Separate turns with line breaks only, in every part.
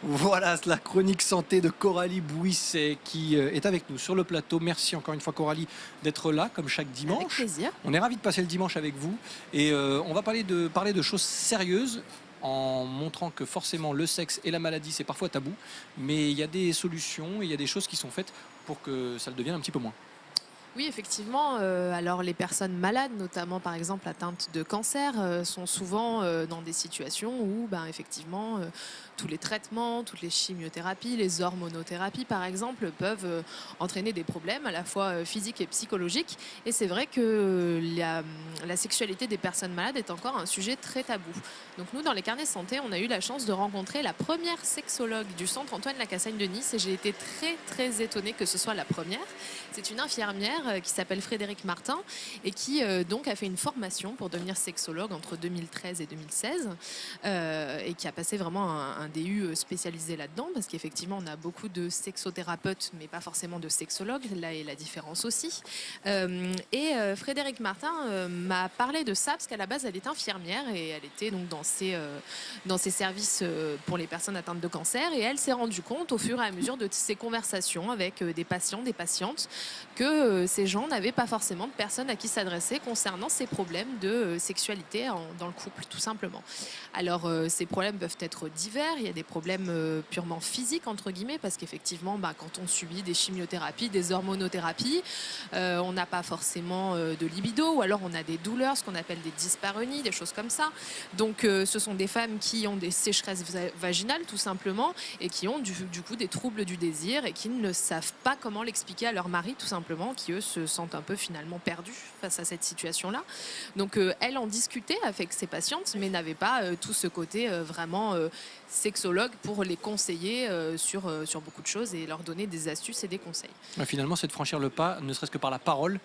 Voilà, c'est la chronique santé de Coralie Bouisset qui est avec nous sur le plateau. Merci encore une fois Coralie d'être là comme chaque
Avec
dimanche.
plaisir.
On est ravis de passer le dimanche avec vous et on va parler de choses sérieuses en montrant que forcément le sexe et la maladie c'est parfois tabou, mais il y a des solutions et il y a des choses qui sont faites pour que ça le devienne un petit peu moins.
Oui, effectivement. Alors, les personnes malades, notamment par exemple atteintes de cancer, sont souvent dans des situations où, ben, effectivement, tous les traitements, toutes les chimiothérapies, les hormonothérapies, par exemple, peuvent entraîner des problèmes à la fois physiques et psychologiques. Et c'est vrai que la sexualité des personnes malades est encore un sujet très tabou. Donc, nous, dans les carnets santé, on a eu la chance de rencontrer la première sexologue du centre Antoine Lacassagne de Nice. Et j'ai été très, très étonnée que ce soit la première. C'est une infirmière qui s'appelle Frédéric Martin et qui donc a fait une formation pour devenir sexologue entre 2013 et 2016 et qui a passé vraiment un DU spécialisé là-dedans parce qu'effectivement on a beaucoup de sexothérapeutes mais pas forcément de sexologues, là est la différence aussi. Frédéric Martin m'a parlé de ça parce qu'à la base elle est infirmière et elle était donc dans ses services pour les personnes atteintes de cancer et elle s'est rendue compte au fur et à mesure de ses conversations avec des patients, des patientes que ces gens n'avaient pas forcément de personnes à qui s'adresser concernant ces problèmes de sexualité dans le couple, tout simplement. Alors, ces problèmes peuvent être divers. Il y a des problèmes purement physiques, entre guillemets, parce qu'effectivement, quand on subit des chimiothérapies, des hormonothérapies, on n'a pas forcément de libido, ou alors on a des douleurs, ce qu'on appelle des dyspareunies, des choses comme ça. Donc, ce sont des femmes qui ont des sécheresses vaginales, tout simplement, et qui ont du coup des troubles du désir et qui ne savent pas comment l'expliquer à leur mari, tout simplement, qui eux se sentent un peu finalement perdus face à cette situation-là. Donc elle en discutait avec ses patientes, mais n'avait pas tout ce côté vraiment sexologue pour les conseiller sur beaucoup de choses et leur donner des astuces et des conseils.
Finalement, c'est de franchir le pas, ne serait-ce que par la parole,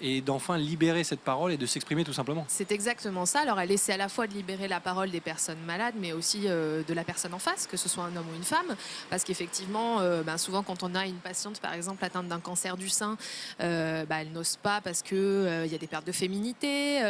et d'enfin libérer cette parole et de s'exprimer tout simplement.
C'est exactement ça. Alors elle essaie à la fois de libérer la parole des personnes malades, mais aussi de la personne en face, que ce soit un homme ou une femme, parce qu'effectivement, souvent quand on a une patiente, par exemple, atteinte d'un cancer du sein, elle n'ose pas parce que il y a des pertes de féminité.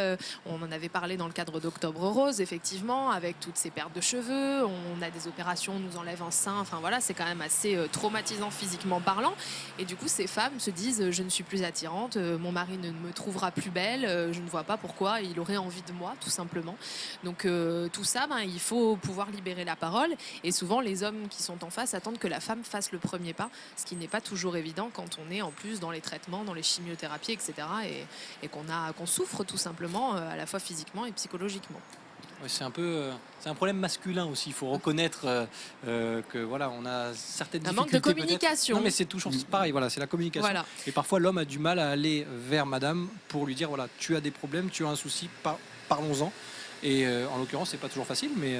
On en avait parlé dans le cadre d'Octobre Rose, effectivement, avec toutes ces pertes de cheveux. On a des opérations, on nous enlève un sein. Enfin voilà, c'est quand même assez traumatisant physiquement parlant. Et du coup, ces femmes se disent je ne suis plus attirante, mon mari ne me trouvera plus belle, je ne vois pas pourquoi il aurait envie de moi, tout simplement. Donc tout ça, il faut pouvoir libérer la parole. Et souvent, les hommes qui sont en face attendent que la femme fasse le premier pas, ce qui n'est pas toujours évident quand on est en plus dans les traitements, dans les chimiothérapies, etc. Et qu'on souffre tout simplement, à la fois physiquement et psychologiquement.
Ouais, c'est un problème masculin aussi. Il faut reconnaître que voilà, on a certaines difficultés.
Un manque de communication.
Non, mais c'est toujours pareil. Voilà, c'est la communication.
Voilà.
Et parfois, l'homme a du mal à aller vers Madame pour lui dire voilà, tu as des problèmes, tu as un souci, parlons-en. Et en l'occurrence, c'est pas toujours facile, mais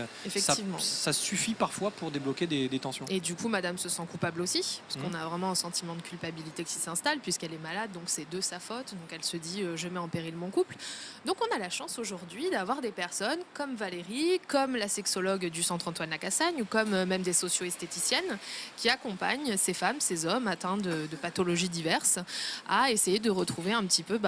ça suffit parfois pour débloquer des tensions.
Et du coup, Madame se sent coupable aussi, parce qu'on a vraiment un sentiment de culpabilité qui s'installe, puisqu'elle est malade, donc c'est de sa faute. Donc elle se dit, je mets en péril mon couple. Donc on a la chance aujourd'hui d'avoir des personnes comme Valérie, comme la sexologue du centre Antoine Lacassagne, ou comme même des socio-esthéticiennes, qui accompagnent ces femmes, ces hommes atteints de pathologies diverses, à essayer de retrouver un petit peu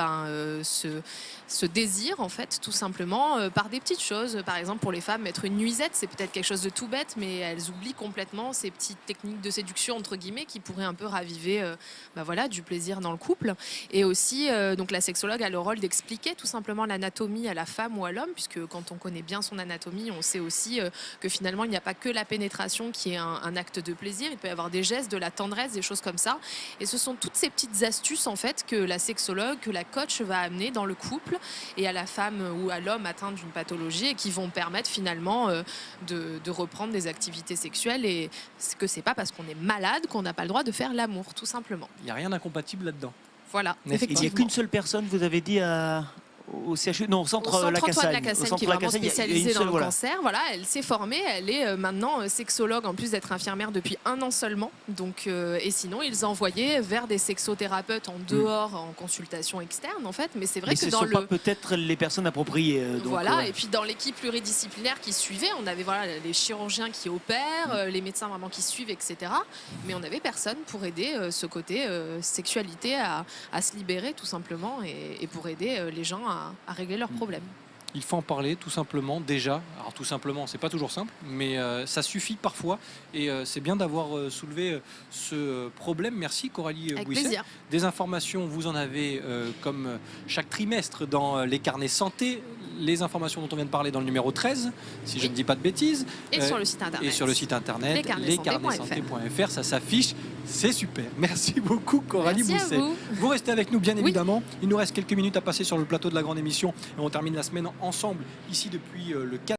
ce désir, en fait, tout simplement, par des petites choses. Par exemple, pour les femmes, mettre une nuisette, c'est peut-être quelque chose de tout bête, mais elles oublient complètement ces petites techniques de séduction, entre guillemets, qui pourraient un peu raviver du plaisir dans le couple. Et aussi, donc la sexologue a le rôle d'expliquer tout simplement l'anatomie à la femme ou à l'homme, puisque quand on connaît bien son anatomie, on sait aussi que finalement, il n'y a pas que la pénétration qui est un acte de plaisir. Il peut y avoir des gestes, de la tendresse, des choses comme ça. Et ce sont toutes ces petites astuces, en fait, que la sexologue, que la coach va amener dans le couple et à la femme ou à l'homme atteint d'une pathologie et qui vont permettre finalement de reprendre des activités sexuelles et que c'est pas parce qu'on est malade qu'on n'a pas le droit de faire l'amour, tout simplement.
Il n'y a rien d'incompatible là-dedans.
Voilà,
effectivement. Il n'y a qu'une seule personne, vous avez dit, au CHU, non, au centre Lacassagne,
qui est vraiment spécialisé dans le cancer. Voilà, elle s'est formée, elle est maintenant sexologue en plus d'être infirmière depuis 1 an seulement. Donc, et sinon, ils envoyaient vers des sexothérapeutes en dehors, en consultation externe en fait. Mais c'est vrai que
dans le... pas peut-être les personnes appropriées. Donc,
voilà, et puis dans l'équipe pluridisciplinaire qui suivait, on avait les chirurgiens qui opèrent, les médecins vraiment qui suivent, etc. Mais on n'avait personne pour aider ce côté sexualité à se libérer tout simplement et pour aider les gens à régler leurs problèmes.
Il faut en parler tout simplement déjà. Alors tout simplement, c'est pas toujours simple, mais ça suffit parfois. Et c'est bien d'avoir soulevé ce problème. Merci Coralie
Avec
Bouisset.
plaisir.
Des informations, vous en avez comme chaque trimestre dans les carnets santé. Les informations dont on vient de parler dans le numéro 13, si je ne dis pas de bêtises.
Et sur le site internet.
Et sur le site internet,
lescarnetssanté.fr.
lescarnetssanté.fr, ça s'affiche. C'est super. Merci beaucoup Coralie
Merci
Bouisset.
à vous.
Vous restez avec nous bien
Oui.
évidemment. Il nous reste quelques minutes à passer sur le plateau de la grande émission et on termine la semaine ensemble ici depuis le 4